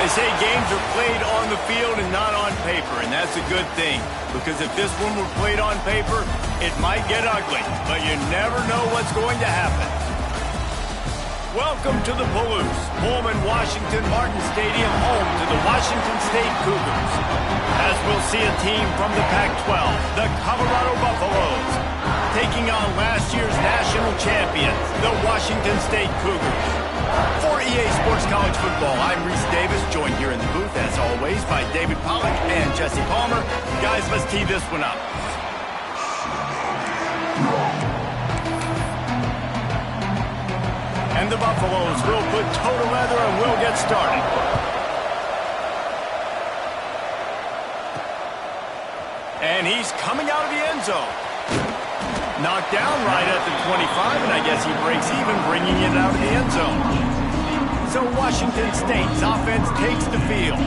They say games are played on the field and not on paper, and that's a good thing. Because if this one were played on paper, it might get ugly, but you never know what's going to happen. Welcome to the Palouse, Pullman Washington Martin Stadium, home to the Washington State Cougars. As we'll see a team from the Pac-12, the Colorado Buffaloes, taking on last year's national champions, the Washington State Cougars. For EA Sports College Football, I'm Reese Davis, joined here in the booth, as always, by David Pollack and Jesse Palmer. Guys, let's tee this one up. And the Buffaloes will put toe to leather and we'll get started. And he's coming out of the end zone. Knocked down right at the 25, and I guess he breaks even, bringing it out of the end zone. So Washington State's offense takes the field.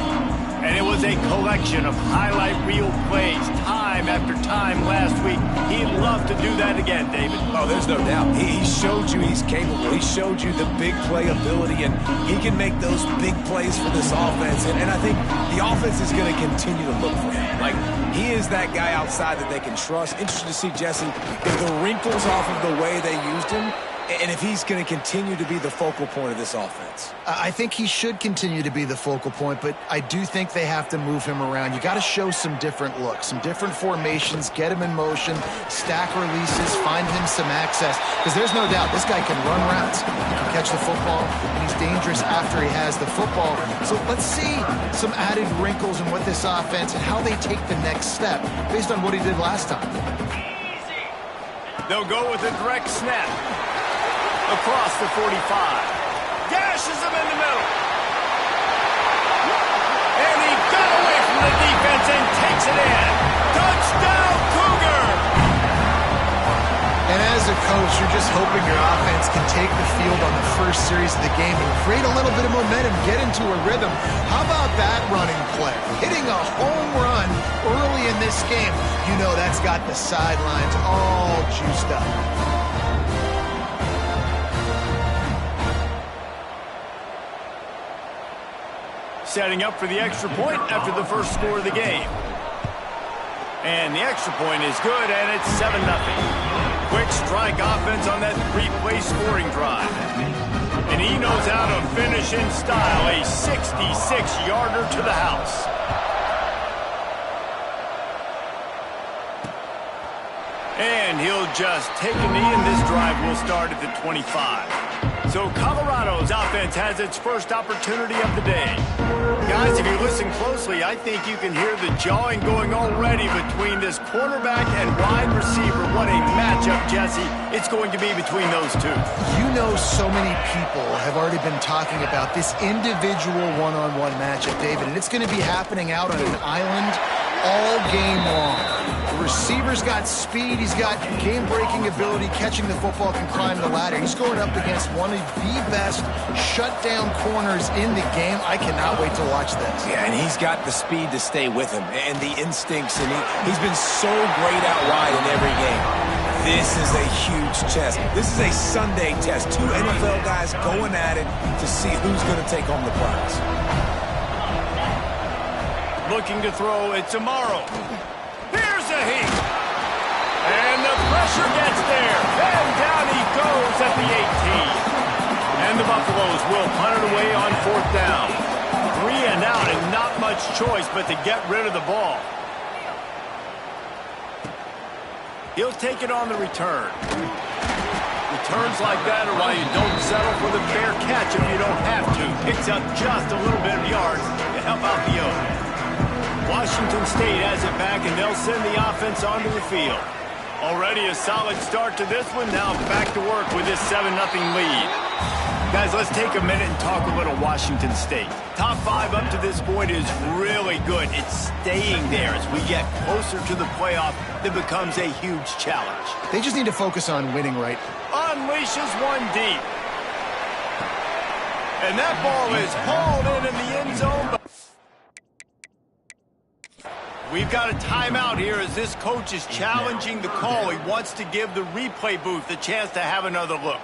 And it was a collection of highlight reel plays time after time last week. He'd love to do that again, David. Oh, there's no doubt. He showed you he's capable. He showed you the big play ability, and he can make those big plays for this offense. And I think the offense is going to continue to look for him. Like, he is that guy outside that they can trust. Interesting to see, Jesse, if the wrinkles off of the way they used him, and if he's going to continue to be the focal point of this offense. I think he should continue to be the focal point, but I do think they have to move him around. You got to show some different looks, some different formations, get him in motion, stack releases, find him some access. Because there's no doubt this guy can run routes, he can catch the football, and he's dangerous after he has the football. So let's see some added wrinkles in what this offense and how they take the next step based on what he did last time. They'll go with a direct snap. Across the 45. Dashes him in the middle. And he got away from the defense and takes it in. Touchdown, Cougar! And as a coach, you're just hoping your offense can take the field on the first series of the game and create a little bit of momentum, get into a rhythm. How about that running play? Hitting a home run early in this game. You know that's got the sidelines all juiced up. Setting up for the extra point after the first score of the game. And the extra point is good, and it's 7-0. Quick strike offense on that three-play scoring drive. And he knows how to finish in style, a 66-yarder to the house. And he'll just take a knee, and this drive will start at the 25. So Colorado's offense has its first opportunity of the day. Guys, if you listen closely, I think you can hear the jawing going already between this quarterback and wide receiver. What a matchup, Jesse, it's going to be between those two. You know, so many people have already been talking about this individual one-on-one matchup, David, and it's going to be happening out on an island all game long. The receiver's got speed, he's got game-breaking ability, catching the football, can climb the ladder. He's going up against one of the best shutdown corners in the game. I cannot wait to watch this. Yeah, and he's got the speed to stay with him and the instincts, and he's been so great out wide in every game. This is a huge test. This is a Sunday test. Two NFL guys going at it to see who's going to take home the prize. Looking to throw, it's Amaro. Here's a heat. And the pressure gets there. And down he goes at the 18. And the Buffaloes will punt it away on 4th down. 3 and out, and not much choice but to get rid of the ball. He'll take it on the return. Returns like that are why you don't settle for the fair catch if you don't have to. Picks up just a little bit of yards to help out the O's. Washington State has it back, and they'll send the offense onto the field. Already a solid start to this one. Now back to work with this 7-0 lead. Guys, let's take a minute and talk a little Washington State. Top 5 up to this point is really good. It's staying there as we get closer to the playoff. That becomes a huge challenge. They just need to focus on winning right. Unleashes one deep. And that ball is hauled in the end zone. We've got a timeout here as this coach is challenging the call. He wants to give the replay booth a chance to have another look.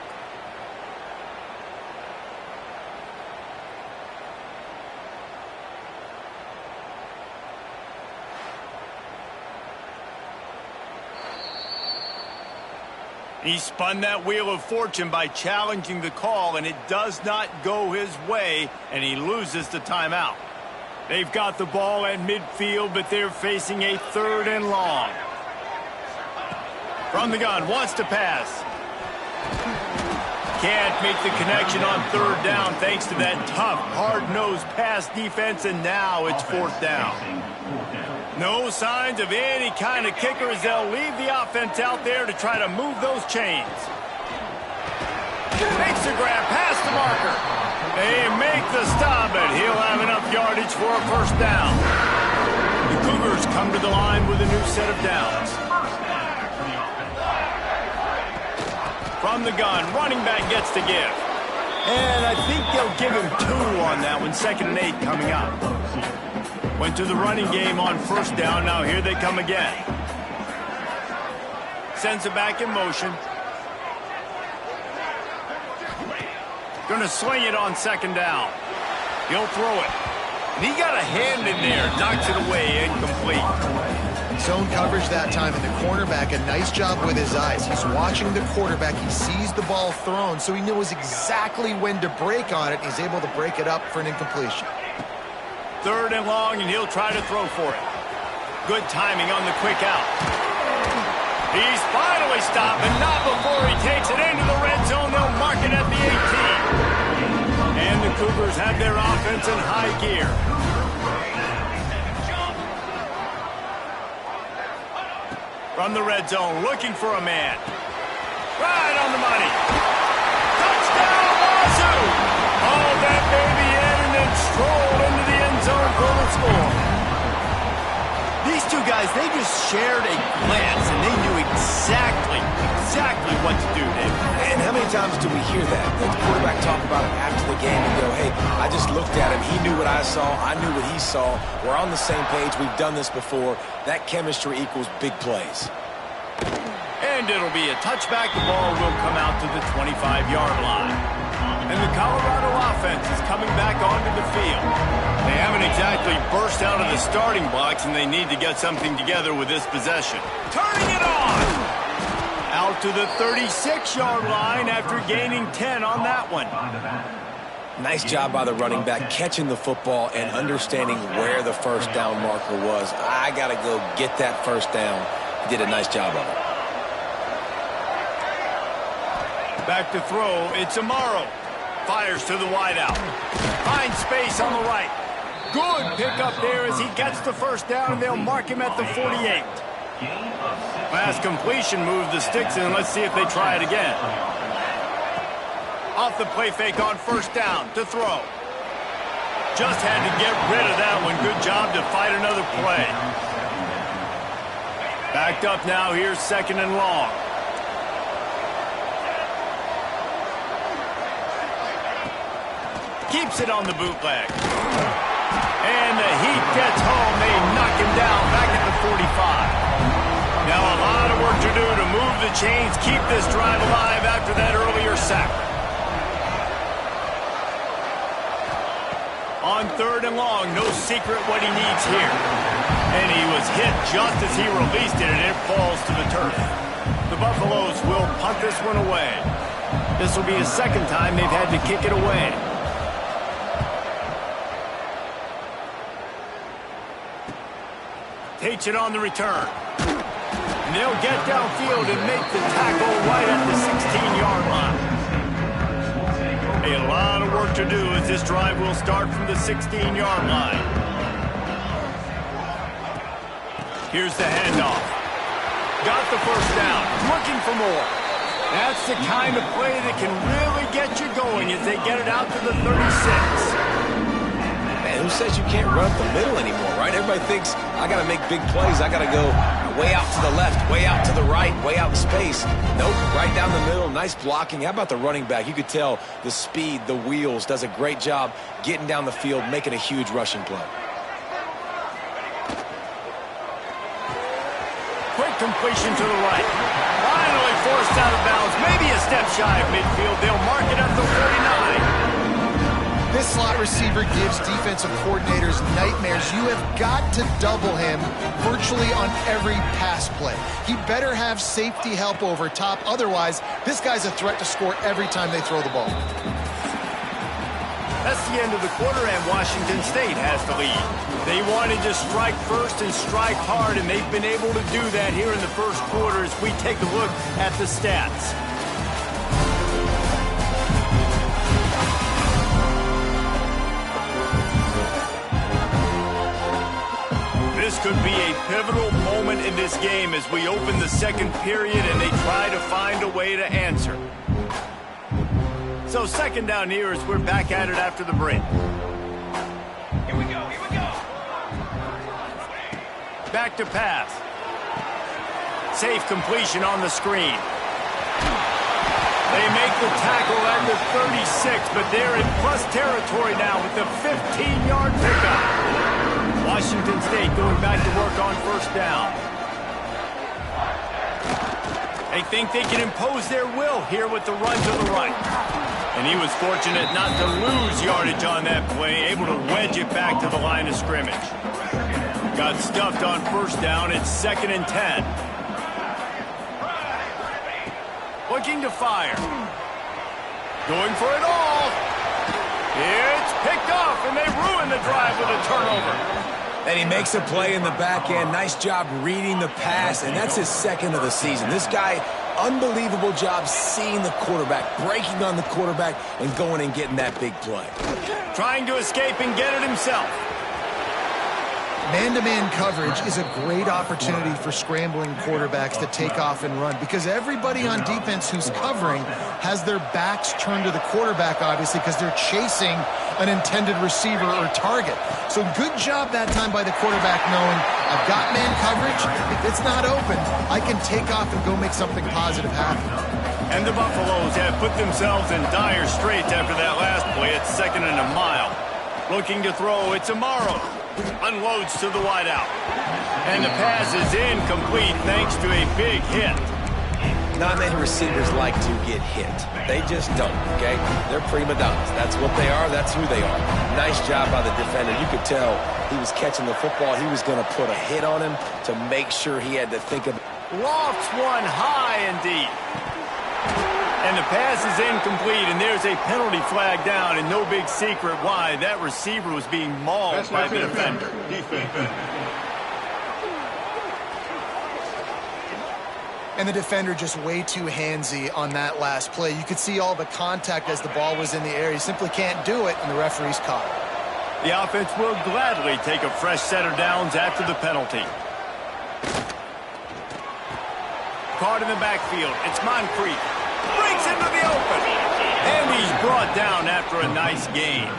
He spun that wheel of fortune by challenging the call, and it does not go his way, and he loses the timeout. They've got the ball at midfield, but they're facing a 3rd and long. From the gun, wants to pass. Can't make the connection on 3rd down thanks to that tough, hard-nosed pass defense, and now it's 4th down. No signs of any kind of kicker as they'll leave the offense out there to try to move those chains. Makes the grab past the marker. They make the stop, but he'll have enough yardage for a 1st down. The Cougars come to the line with a new set of downs. From the gun, running back gets to give. And I think they'll give him 2 on that one, 2nd and 8 coming up. Went to the running game on 1st down. Now here they come again. Sends it back in motion. Gonna sling it on 2nd down. He'll throw it. And he got a hand in there. Knocks it away, incomplete. Zone coverage that time, and the cornerback, a nice job with his eyes. He's watching the quarterback. He sees the ball thrown, so he knows exactly when to break on it. He's able to break it up for an incompletion. 3rd and long, and he'll try to throw for it. Good timing on the quick out. He's finally stopped, and not before he takes it into the red zone. They'll mark it at the 18. And the Cougars have their offense in high gear. From the red zone, looking for a man. Right on the money. Touchdown, Wazoo! Oh, that baby in and then strolled into the end zone for the score. These two guys, they just shared a glance, and they knew exactly what to do, Dave. And how many times do we hear that? The quarterback talk about it after the game and go, hey, I just looked at him. He knew what I saw. I knew what he saw. We're on the same page. We've done this before. That chemistry equals big plays. And it'll be a touchback. The ball will come out to the 25-yard line. And the Colorado offense is coming back onto the field. They haven't exactly burst out of the starting blocks, and they need to get something together with this possession. Turning it on! Out to the 36-yard line after gaining 10 on that one. Nice job by the running back, catching the football and understanding where the 1st down marker was. I got to go get that 1st down. He did a nice job of it. Back to throw, it's Amaro. Fires to the wideout. Finds space on the right. Good pickup there as he gets the 1st down, and they'll mark him at the 48. Last completion moved the sticks in. Let's see if they try it again. Off the play fake on 1st down to throw. Just had to get rid of that one. Good job to fight another play. Backed up now. Here's 2nd and long. Keeps it on the bootleg. And the heat gets home. They knock him down back at the 45. Now a lot of work to do to move the chains, keep this drive alive after that earlier sack. On 3rd and long, no secret what he needs here. And he was hit just as he released it, and it falls to the turf. The Buffaloes will punt this one away. This will be the 2nd time they've had to kick it away. Takes it on the return. And they'll get downfield and make the tackle right at the 16-yard line. A lot of work to do as this drive will start from the 16-yard line. Here's the handoff. Got the 1st down. Looking for more. That's the kind of play that can really get you going as they get it out to the 36. Man, who says you can't run up the middle anymore, right? Everybody thinks, I got to make big plays. I got to go way out to the left, way out to the right, way out in space. Nope, right down the middle. Nice blocking. How about the running back? You could tell the speed, the wheels, does a great job getting down the field, making a huge rushing play. Quick completion to the right. Finally forced out of bounds. Maybe a step shy of midfield. They'll mark it at the 49. This This slot receiver gives defensive coordinators nightmares. You have got to double him virtually on every pass play. He better have safety help over top. Otherwise, this guy's a threat to score every time they throw the ball. That's the end of the quarter, and Washington State has the lead. They wanted to strike first and strike hard, and they've been able to do that here in the first quarter as we take a look at the stats. This could be a pivotal moment in this game as we open the second period and they try to find a way to answer. So second down here as we're back at it after the break. Here we go, here we go. Back to pass. Safe completion on the screen. They make the tackle at the 36, but they're in plus territory now with the 15-yard pickup. Washington State going back to work on first down. They think they can impose their will here with the run to the right. And he was fortunate not to lose yardage on that play, able to wedge it back to the line of scrimmage. Got stuffed on first down. It's 2nd and 10. Looking to fire. Going for it all. It's picked off, and they ruin the drive with a turnover. And he makes a play in the back end. Nice job reading the pass, and that's his 2nd of the season. This guy, unbelievable job seeing the quarterback, breaking on the quarterback, and going and getting that big play. Trying to escape and get it himself. Man-to-man coverage is a great opportunity for scrambling quarterbacks to take off and run because everybody on defense who's covering has their backs turned to the quarterback, obviously, because they're chasing an intended receiver or target. So good job that time by the quarterback knowing I've got man coverage. If it's not open, I can take off and go make something positive happen. And the Buffaloes have put themselves in dire straits after that last play. It's 2nd and a mile. Looking to throw, it's Amaro. Unloads to the wideout. And the pass is incomplete thanks to a big hit. Not many receivers like to get hit. They just don't, okay? They're prima donnas. That's what they are. That's who they are. Nice job by the defender. You could tell he was catching the football. He was going to put a hit on him to make sure he had to think of it. Lofts one high and deep. And the pass is incomplete, and there's a penalty flag down, and no big secret why. That receiver was being mauled by the defender. And the defender just way too handsy on that last play. You could see all the contact as the ball was in the air. He simply can't do it, and the referee's caught it. The offense will gladly take a fresh set of downs after the penalty. Caught in the backfield. It's Moncrief. Breaks into the open. And he's brought down after a nice gain.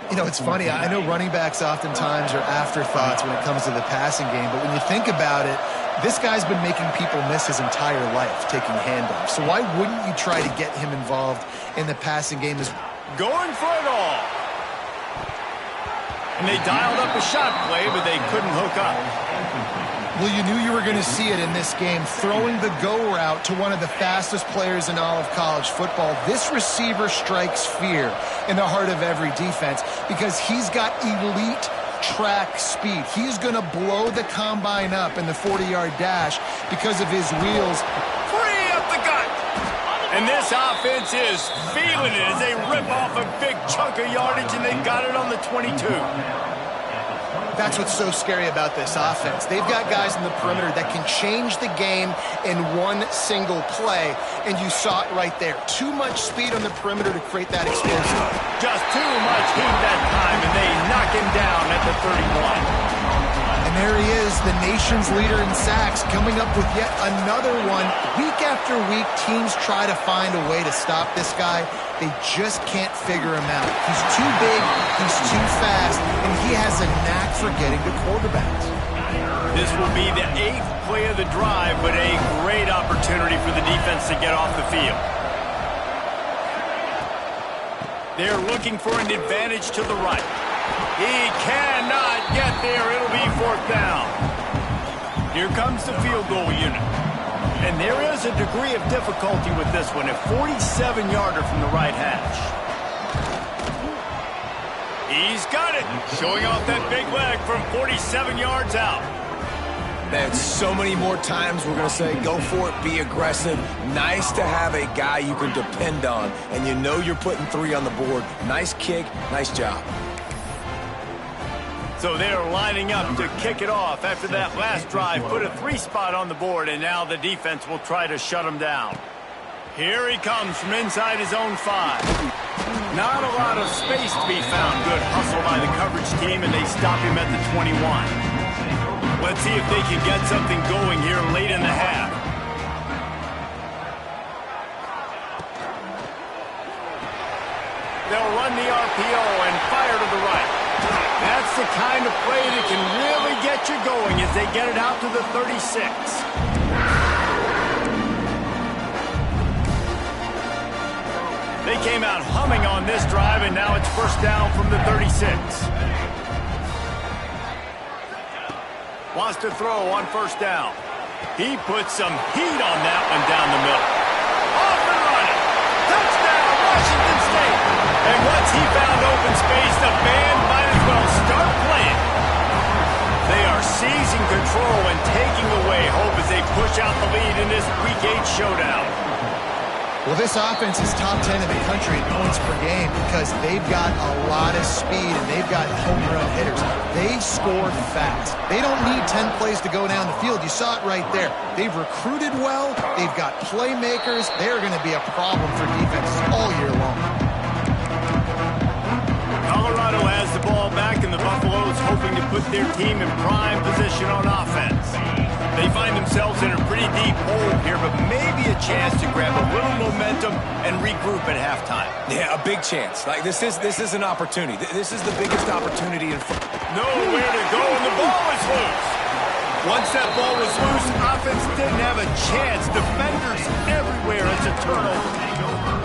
You know, it's funny. I know running backs oftentimes are afterthoughts when it comes to the passing game, but when you think about it, this guy's been making people miss his entire life taking handoffs. So why wouldn't you try to get him involved in the passing game? Going for it all. And they dialed up a shot play, but they couldn't hook up. Well, you knew you were going to see it in this game, throwing the go route to one of the fastest players in all of college football. This receiver strikes fear in the heart of every defense because he's got elite track speed. He's going to blow the combine up in the 40-yard dash because of his wheels. Free up the gut. And this offense is feeling it as they rip off a big chunk of yardage, and they've got it on the 22. That's what's so scary about this offense. They've got guys in the perimeter that can change the game in one single play, and you saw it right there. Too much speed on the perimeter to create that explosive. Just too much heat that time, and they knock him down at the 31. And there he is, the nation's leader in sacks, coming up with yet another one. Week after week, teams try to find a way to stop this guy. They just can't figure him out. He's too big, he's too fast, and he has a knack for getting to quarterbacks. This will be the 8th play of the drive, but a great opportunity for the defense to get off the field. They're looking for an advantage to the right. He cannot get there. It'll be 4th down. Here comes the field goal unit. And there is a degree of difficulty with this one, a 47-yarder from the right hash. He's got it. Showing off that big leg from 47 yards out. Man, so many more times we're going to say, go for it, be aggressive. Nice to have a guy you can depend on, and you know you're putting 3 on the board. Nice kick, nice job. So they're lining up to kick it off after that last drive. Put a 3 spot on the board, and now the defense will try to shut him down. Here he comes from inside his own 5. Not a lot of space to be found. Good hustle by the coverage team, and they stop him at the 21. Let's see if they can get something going here late in the half. They'll run the RPO and fire to the right. That's the kind of play that can really get you going as they get it out to the 36. They came out humming on this drive, and now it's first down from the 36. Wants to throw on first down. He puts some heat on that one down the middle. Off and running. Touchdown, Washington State. And once he found open space, the band might as well start playing. They are seizing control and taking away hope as they push out the lead in this Week 8 showdown. Well, this offense is top 10 in the country in points per game because they've got a lot of speed and they've got home run hitters. They score fast. They don't need 10 plays to go down the field. You saw it right there. They've recruited well. They've got playmakers. They're going to be a problem for defenses all year long. Colorado has the ball back, and the Buffaloes hoping to put their team in prime position on offense. They find themselves in a pretty deep hole here, but maybe a chance to grab a little momentum and regroup at halftime. Yeah, a big chance. Like this is an opportunity. This is the biggest opportunity in football. Nowhere to go, and the ball is loose. Once that ball was loose, offense didn't have a chance. Defenders everywhere. It's a turnover.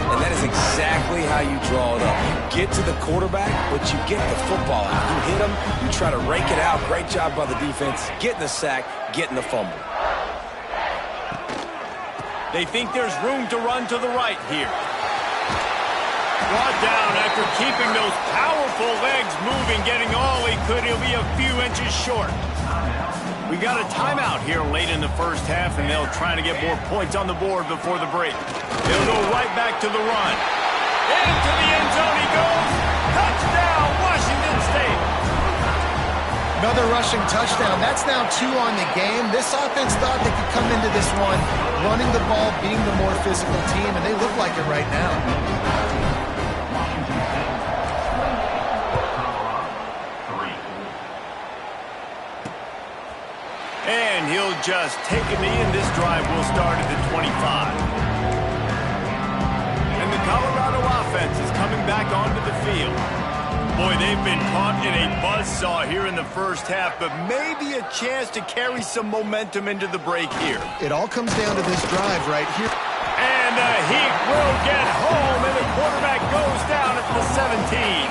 And that is exactly how you draw it up. You get to the quarterback, but you get the football out. You hit him, you try to rake it out. Great job by the defense. Getting the sack, getting the fumble. They think there's room to run to the right here. Brought down after keeping those powerful legs moving, getting all he could. He'll be a few inches short. We got a timeout here late in the first half, and they'll try to get more points on the board before the break. They'll go right back to the run. Into the end zone he goes. Touchdown, Washington State. Another rushing touchdown. That's now 2 on the game. This offense thought they could come into this one running the ball, being the more physical team, and they look like it right now. And he'll just take a knee, and this drive will start at the 25. And the Colorado offense is coming back onto the field. Boy, they've been caught in a buzzsaw here in the first half, but maybe a chance to carry some momentum into the break here. It all comes down to this drive right here. And the Heat will get home, and the quarterback goes down at the 17.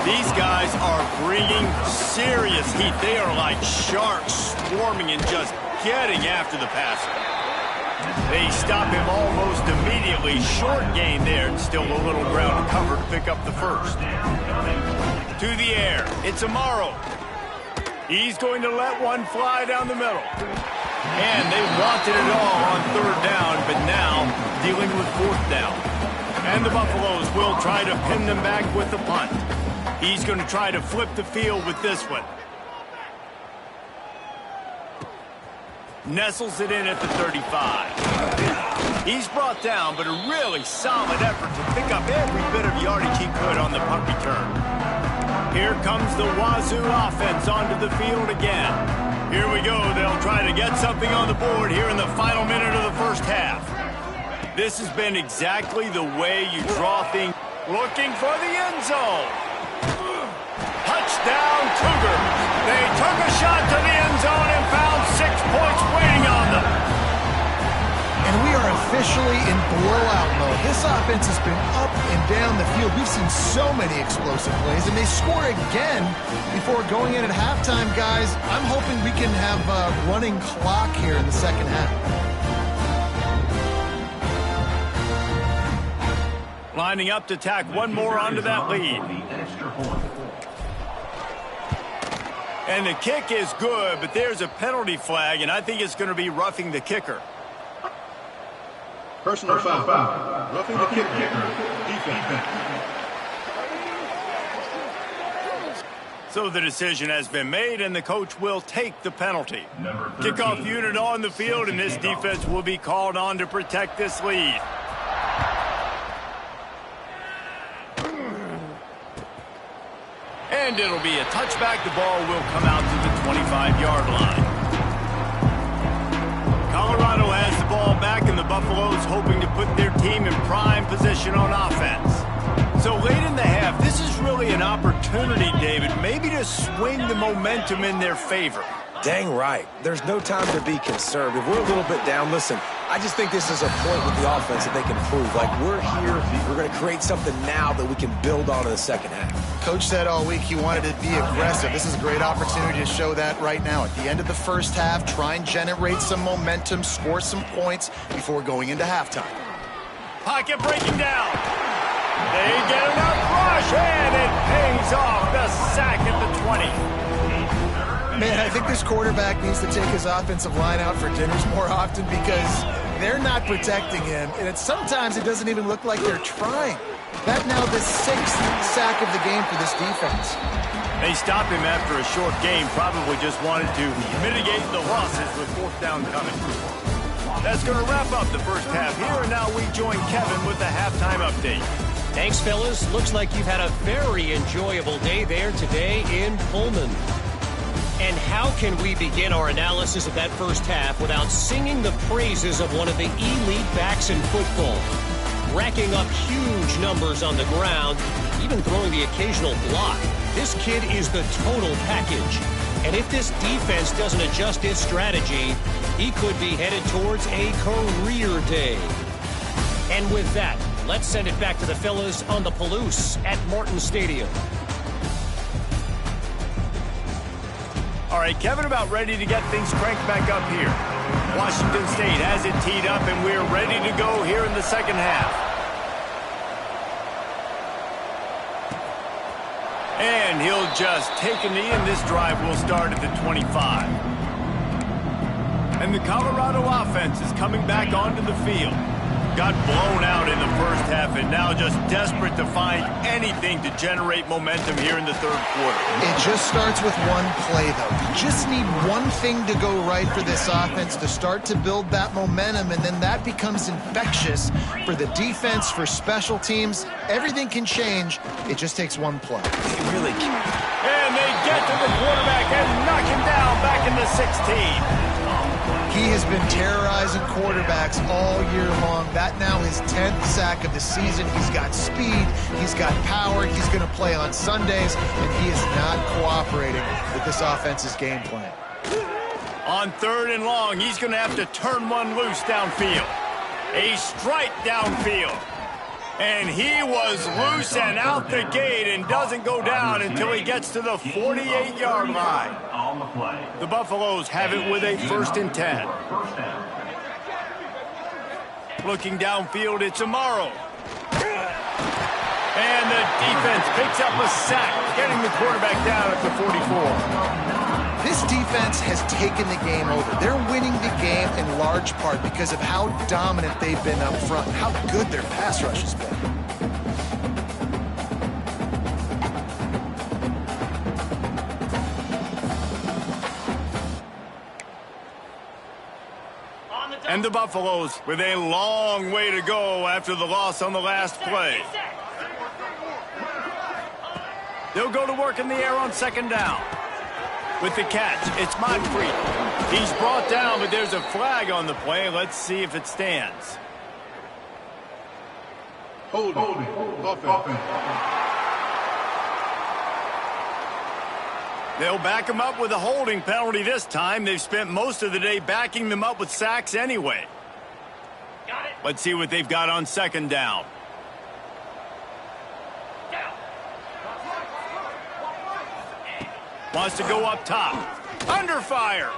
These guys are bringing serious heat. They are like sharks swarming and just getting after the passer. They stop him almost immediately. Short gain there, and still a little ground to cover to pick up the first. To the air, it's Amaro. He's going to let one fly down the middle. And they wanted it all on third down, but now dealing with fourth down. And the Buffaloes will try to pin them back with the punt. He's going to try to flip the field with this one. Nestles it in at the 35. He's brought down, but a really solid effort to pick up every bit of yardage he could on the punt return. Here comes the Wazoo offense onto the field again. Here we go. They'll try to get something on the board here in the final minute of the first half. This has been exactly the way you draw things. Looking for the end zone. Touchdown, Cougars. They took a shot to the end zone and found 6 points waiting on them. And we are officially in blowout mode. This offense has been up and down the field. We've seen so many explosive plays, and they score again before going in at halftime, guys. I'm hoping we can have a running clock here in the second half. Lining up to tack one more onto that lead. And the kick is good, but there's a penalty flag, and I think it's going to be roughing the kicker. Personal foul. Roughing the kicker. Defense. So the decision has been made, and the coach will take the penalty. Kickoff unit on the field, and this defense will be called on to protect this lead. And it'll be a touchback. The ball will come out to the 25-yard line. Colorado has the ball back, and the Buffaloes hoping to put their team in prime position on offense. So late in the half, this is really an opportunity, David, maybe to swing the momentum in their favor. Dang right. There's no time to be conservative. We're a little bit down. Listen, I just think this is a point with the offense that they can prove. Like, we're here, we're going to create something now that we can build on in the second half. Coach said all week he wanted to be aggressive. This is a great opportunity to show that right now. At the end of the first half, try and generate some momentum, score some points before going into halftime. Pocket breaking down. They get enough rush, and it pays off. The sack at the 20. Man, I think this quarterback needs to take his offensive line out for dinners more often because they're not protecting him, and sometimes it doesn't even look like they're trying. That now the 6th sack of the game for this defense. They stopped him after a short game, probably just wanted to mitigate the losses with 4th down coming. That's going to wrap up the first half here, and now we join Kevin with the halftime update. Thanks, fellas. Looks like you've had a very enjoyable day there today in Pullman. And how can we begin our analysis of that first half without singing the praises of one of the elite backs in football? Racking up huge numbers on the ground, even throwing the occasional block. This kid is the total package. And if this defense doesn't adjust its strategy, he could be headed towards a career day. And with that, let's send it back to the fellas on the Palouse at Martin Stadium. All right, Kevin, about ready to get things cranked back up here. Washington State has it teed up, and we're ready to go here in the second half. And he'll just take a knee, and this drive will start at the 25. And the Colorado offense is coming back onto the field. Got blown out in the first half, and now just desperate to find anything to generate momentum here in the third quarter. It just starts with one play, though. You just need one thing to go right for this offense to start to build that momentum, and then that becomes infectious for the defense, for special teams. Everything can change. It just takes one play. It really can. And they get to the quarterback and knock him down back in the 16. He has been terrorizing quarterbacks all year long. That now his 10th sack of the season. He's got speed. He's got power. He's going to play on Sundays, and he is not cooperating with this offense's game plan. On 3rd and long, he's going to have to turn one loose downfield. A strike downfield. And he was loose and out the gate and doesn't go down until he gets to the 48-yard line. The Buffaloes have it with a 1st and 10. Looking downfield, it's Amaro. And the defense picks up a sack, getting the quarterback down at the 44. This defense has taken the game over. They're winning the game in large part because of how dominant they've been up front, how good their pass rush has been. And the Buffaloes with a long way to go after the loss on the last play. They'll go to work in the air on 2nd down. With the catch, it's Moncrief. He's brought down, but there's a flag on the play. Let's see if it stands. Holding. Offense. They'll back him up with a holding penalty this time. They've spent most of the day backing them up with sacks anyway. Let's see what they've got on 2nd down. Wants to go up top. Under fire.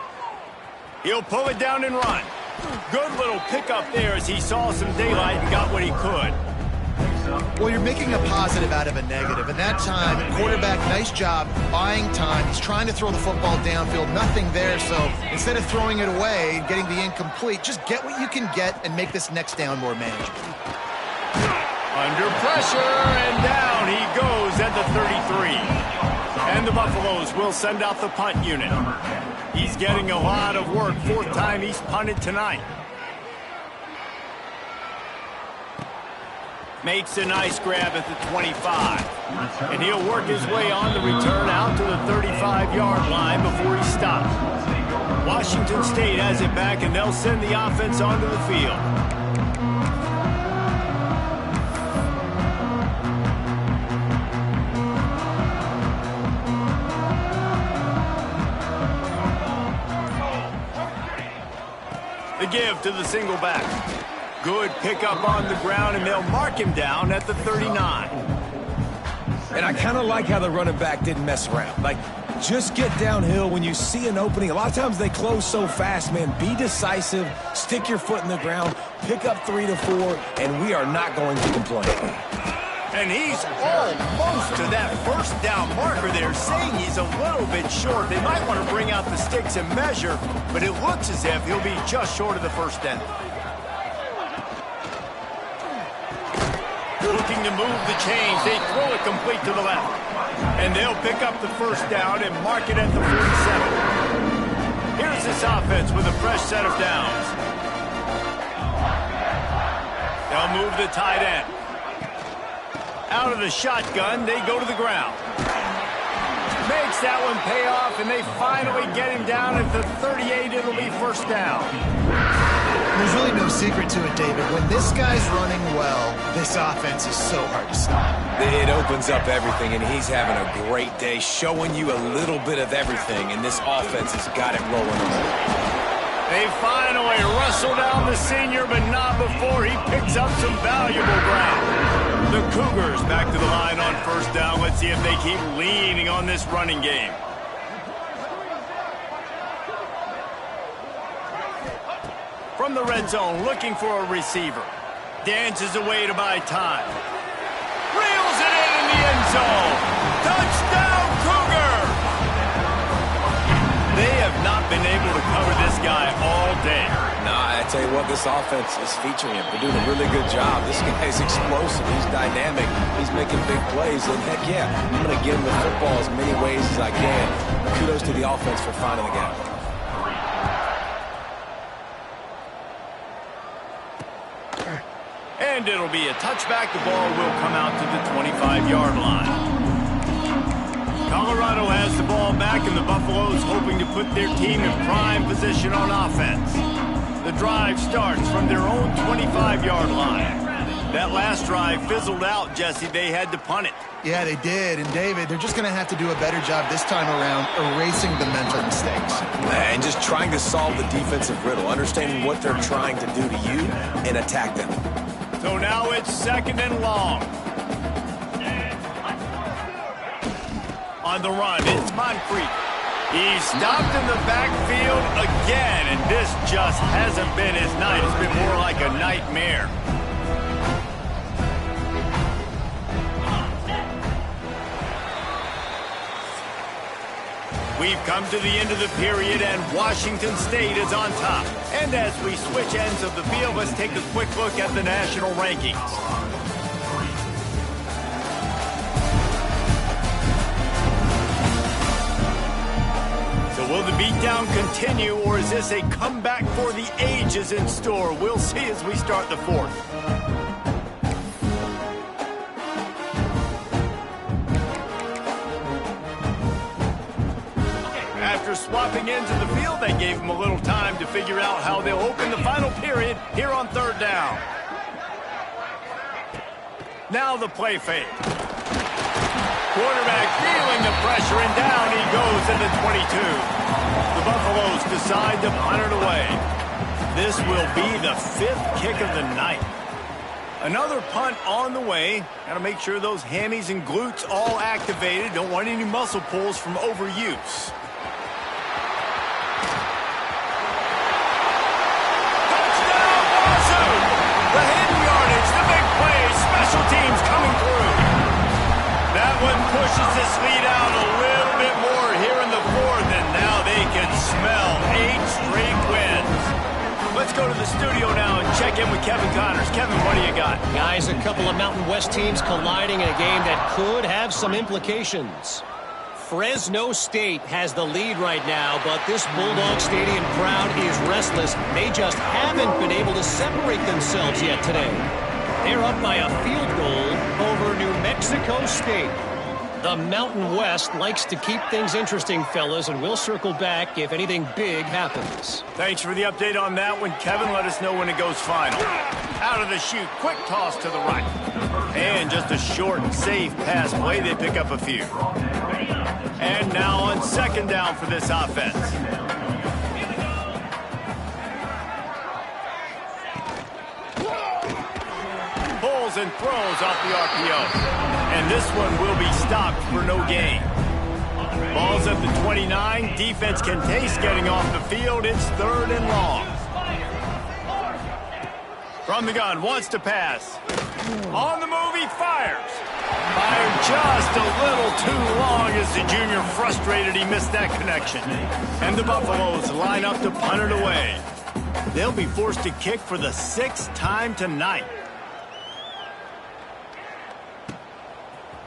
He'll pull it down and run. Good little pickup there as he saw some daylight and got what he could. Well, you're making a positive out of a negative. And that time, quarterback, nice job buying time. He's trying to throw the football downfield. Nothing there. So instead of throwing it away and getting the incomplete, just get what you can get and make this next down more manageable. Under pressure, and down he goes at the 33. And the Buffaloes will send out the punt unit. He's getting a lot of work. Fourth time he's punted tonight. Makes a nice grab at the 25. And he'll work his way on the return out to the 35-yard line before he stops. Washington State has it back, and they'll send the offense onto the field. The give to the single back. Good pickup on the ground, and they'll mark him down at the 39. And I kind of like how the running back didn't mess around. Like, just get downhill when you see an opening. A lot of times they close so fast, man. Be decisive, stick your foot in the ground, pick up 3 to 4, and we are not going to complain. And he's almost to that first down marker there, saying he's a little bit short. They might want to bring out the sticks and measure, but it looks as if he'll be just short of the first down. Looking to move the chains. They throw it complete to the left. And they'll pick up the first down and mark it at the 47. Here's this offense with a fresh set of downs. They'll move the tight end. Out of the shotgun, they go to the ground. Makes that one pay off, and they finally get him down at the 38. It'll be first down. There's really no secret to it, David. When this guy's running well, this offense is so hard to stop. It opens up everything, and he's having a great day, showing you a little bit of everything, and this offense has got it rolling. They finally wrestle down the senior, but not before he picks up some valuable ground. The Cougars back to the line on first down. Let's see if they keep leaning on this running game. From the red zone, looking for a receiver. Dances away to buy time. Reels it in the end zone. Touchdown, Cougar! They have not been able to cover this guy all day. Nah, I tell you what, this offense is featuring him. They're doing a really good job. This guy's explosive. He's dynamic. He's making big plays. And heck yeah, I'm going to give him the football as many ways as I can. Kudos to the offense for finding the gap. And it'll be a touchback. The ball will come out to the 25-yard line. Colorado has the ball back, and the Buffaloes hoping to put their team in prime position on offense. The drive starts from their own 25-yard line. That last drive fizzled out, Jesse. They had to punt it. Yeah, they did. And, David, they're just going to have to do a better job this time around erasing the mental mistakes. And just trying to solve the defensive riddle, understanding what they're trying to do to you and attack them. So now it's second and long. On the run, it's Moncrief. He's stopped in the backfield again, and this just hasn't been his night. It's been more like a nightmare. We've come to the end of the period, and Washington State is on top. And as we switch ends of the field, let's take a quick look at the national rankings. So will the beatdown continue, or is this a comeback for the ages in store? We'll see as we start the fourth. After swapping into the field, they gave them a little time to figure out how they'll open the final period here on third down. Now the play fake. Quarterback feeling the pressure, and down he goes at the 22. The Buffaloes decide to punt it away. This will be the fifth kick of the night. Another punt on the way. Got to make sure those hammies and glutes all activated. Don't want any muscle pulls from overuse. Touchdown, Wazoo! The hidden yardage, the big play, special teams pushes this lead out a little bit more here in the fourth, and now they can smell 8 straight wins. Let's go to the studio now and check in with Kevin Connors. Kevin, what do you got? Guys, a couple of Mountain West teams colliding in a game that could have some implications. Fresno State has the lead right now, but this Bulldog Stadium crowd is restless. They just haven't been able to separate themselves yet today. They're up by a field goal over New Mexico State. The Mountain West likes to keep things interesting, fellas, and we'll circle back if anything big happens. Thanks for the update on that one, Kevin. Let us know when it goes final. Out of the chute, quick toss to the right. And just a short and safe pass play. They pick up a few. And now on second down for this offense. Pulls and throws off the RPO. And this one will be stopped for no gain. Ball's at the 29. Defense can taste getting off the field. It's 3rd and long. From the gun, wants to pass. On the move, he fires. Fired just a little too long as the junior frustrated he missed that connection. And the Buffaloes line up to punt it away. They'll be forced to kick for the 6th time tonight.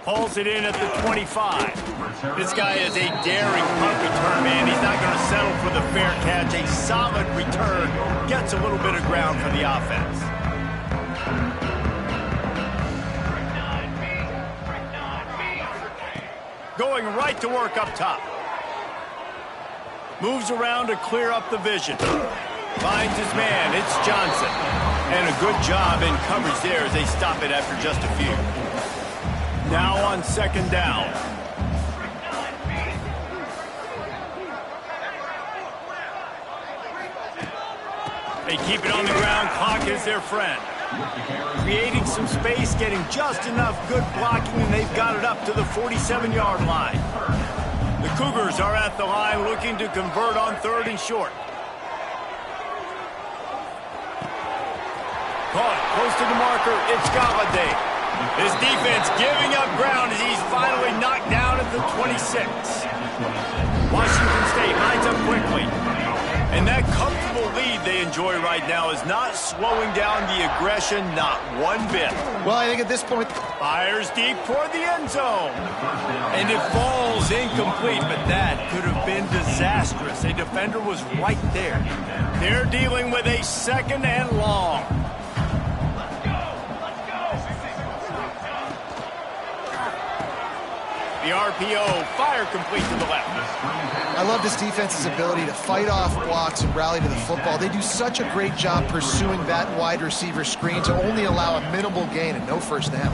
Pulls it in at the 25. This guy is a daring punt return, man. He's not going to settle for the fair catch. A solid return. Gets a little bit of ground for the offense. Going right to work up top. Moves around to clear up the vision. Finds his man. It's Johnson. And a good job in coverage there as they stop it after just a few. Now on second down. They keep it on the ground. Clock is their friend. Creating some space, getting just enough good blocking, and they've got it up to the 47-yard line. The Cougars are at the line looking to convert on 3rd and short. Caught close to the marker. It's Galladay. His defense giving up ground as he's finally knocked down at the 26. Washington State lines up quickly. And that comfortable lead they enjoy right now is not slowing down the aggression, not one bit. Well, I think at this point... Fires deep toward the end zone. And it falls incomplete, but that could have been disastrous. A defender was right there. They're dealing with a 2nd and long. The RPO, fire complete to the left. I love this defense's ability to fight off blocks and rally to the football. They do such a great job pursuing that wide receiver screen to only allow a minimal gain and no first down.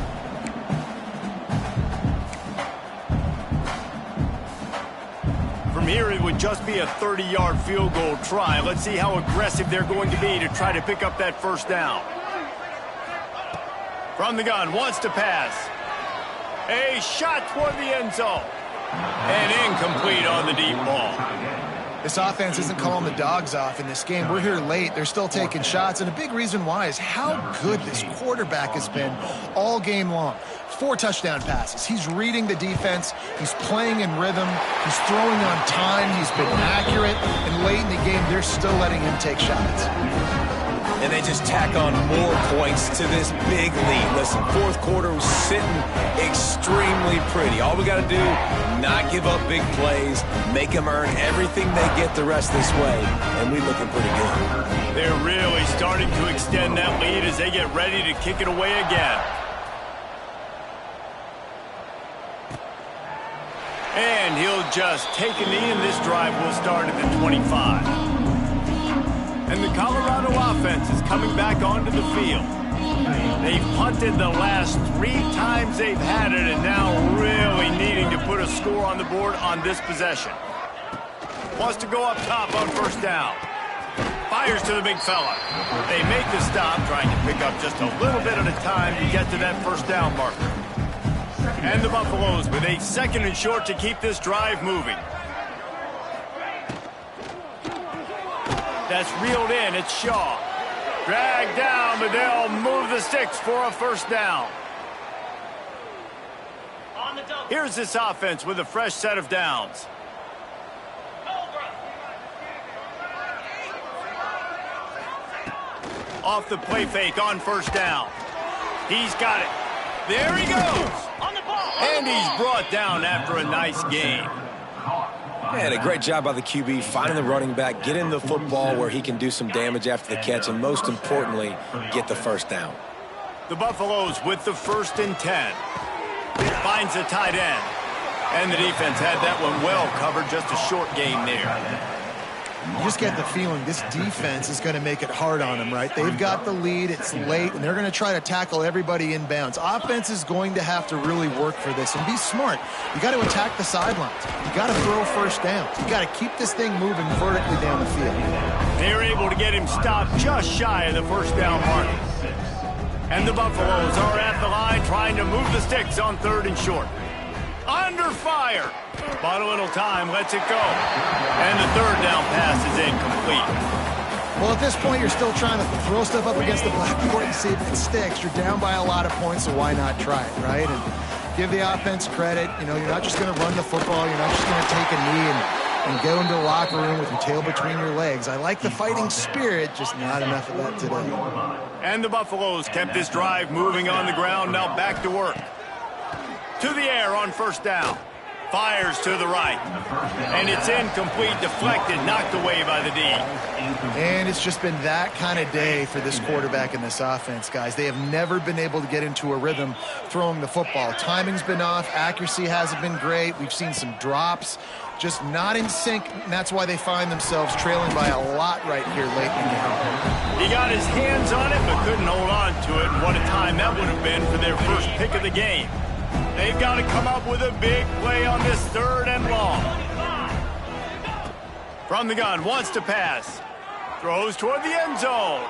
From here, it would just be a 30-yard field goal try. Let's see how aggressive they're going to be to try to pick up that first down. From the gun, wants to pass. A shot toward the end zone. And incomplete on the deep ball. This offense isn't calling the dogs off in this game. We're here late. They're still taking shots, and a big reason why is how good this quarterback has been all game long. 4 touchdown passes. He's reading the defense. He's playing in rhythm. He's throwing on time. He's been accurate. And late in the game, they're still letting him take shots. And they just tack on more points to this big lead. Listen, 4th quarter was sitting extremely pretty. All we got to do, not give up big plays, make them earn everything they get the rest this way, and we're looking pretty good. They're really starting to extend that lead as they get ready to kick it away again. And he'll just take a knee, and this drive will start at the 25. And the Colorado offense is coming back onto the field. They've punted the last 3 times they've had it, and now really needing to put a score on the board on this possession. Wants to go up top on first down. Fires to the big fella. They make the stop, trying to pick up just a little bit at a time to get to that first down marker. And the Buffaloes with a 2nd and short to keep this drive moving. That's reeled in. It's Shaw. Dragged down, but they'll move the sticks for a first down. On the double. Here's this offense with a fresh set of downs. Off the play fake on first down. He's got it. There he goes. On the ball. And he's brought down after a nice gain. Man, a great job by the QB, finding the running back, getting the football where he can do some damage after the catch, and most importantly, get the first down. The Buffaloes with the 1st and 10. Finds a tight end. And the defense had that one well covered, just a short gain there. You just get the feeling this defense is going to make it hard on them, right? They've got the lead, it's late, and they're going to try to tackle everybody inbounds. Offense is going to have to really work for this and be smart. You got to attack the sidelines. You got to throw first downs. You got to keep this thing moving vertically down the field. They're able to get him stopped just shy of the first down mark. And the Buffaloes are at the line trying to move the sticks on 3rd and short. Under fire. Bought a little time, lets it go. And the 3rd down pass is incomplete. Well, at this point, you're still trying to throw stuff up against the blackboard and see if it sticks. You're down by a lot of points, so why not try it, right? And give the offense credit. You know, you're not just going to run the football. You're not just going to take a knee and go into the locker room with your tail between your legs. I like the fighting spirit, just not enough of that today. And the Buffaloes kept this drive moving on the ground, now back to work. To the air on first down. Fires to the right. And it's incomplete, deflected, knocked away by the D. And it's just been that kind of day for this quarterback and this offense, guys. They have never been able to get into a rhythm throwing the football. Timing's been off. Accuracy hasn't been great. We've seen some drops. Just not in sync, and that's why they find themselves trailing by a lot right here late in the game. He got his hands on it, but couldn't hold on to it. And what a time that would have been for their first pick of the game. They've got to come up with a big play on this 3rd and long. From the gun, wants to pass. Throws toward the end zone.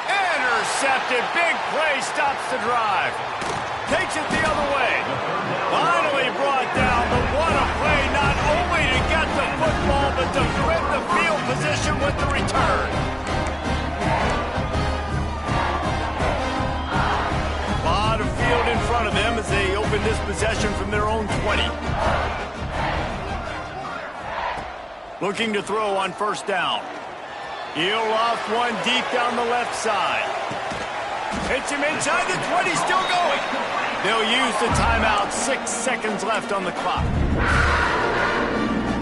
Intercepted. Big play, stops the drive. Takes it the other way. Finally brought down, but what a play, not only to get the football, but to flip the field position with the return. A lot of field in front of them as they open this possession from their own 20. Looking to throw on first down. He'll loft one deep down the left side. Hits him inside the 20, still going. They'll use the timeout, 6 seconds left on the clock.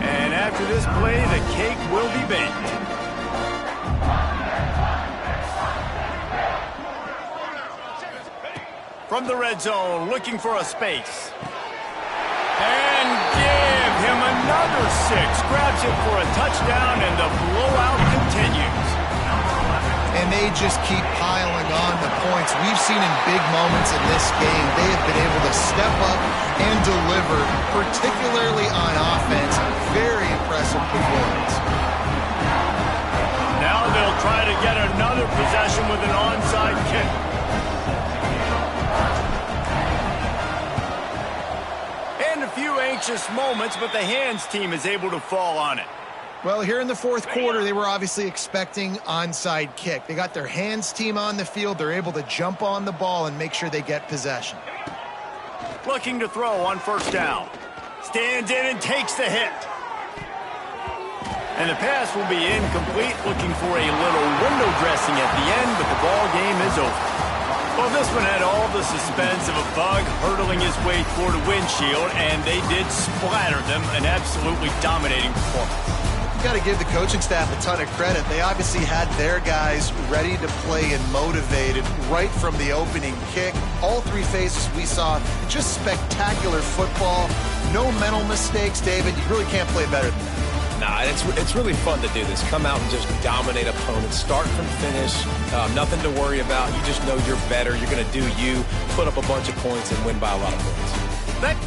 And after this play, the cake will be baked. From the red zone, looking for a space. And give him another 6. Grabs it for a touchdown, and the blowout continues. And they just keep piling on the points. We've seen in big moments in this game, they have been able to step up and deliver, particularly on offense. Very impressive performance. Now they'll try to get another possession with an onside kick. And a few anxious moments, but the hands team is able to fall on it. Well, here in the 4th quarter, they were obviously expecting onside kick. They got their hands team on the field. They're able to jump on the ball and make sure they get possession. Looking to throw on first down. Stands in and takes the hit. And the pass will be incomplete, looking for a little window dressing at the end, but the ball game is over. Well, this one had all the suspense of a bug hurtling his way toward a windshield, and they did splatter them, an absolutely dominating performance. You got to give the coaching staff a ton of credit. They obviously had their guys ready to play and motivated right from the opening kick. All 3 phases we saw, just spectacular football. No mental mistakes, David. You really can't play better than that. Nah, it's really fun to do this. Come out and just dominate opponents, start from finish, nothing to worry about. You just know you're better. You're going to do you, put up a bunch of points, and win by a lot of points. That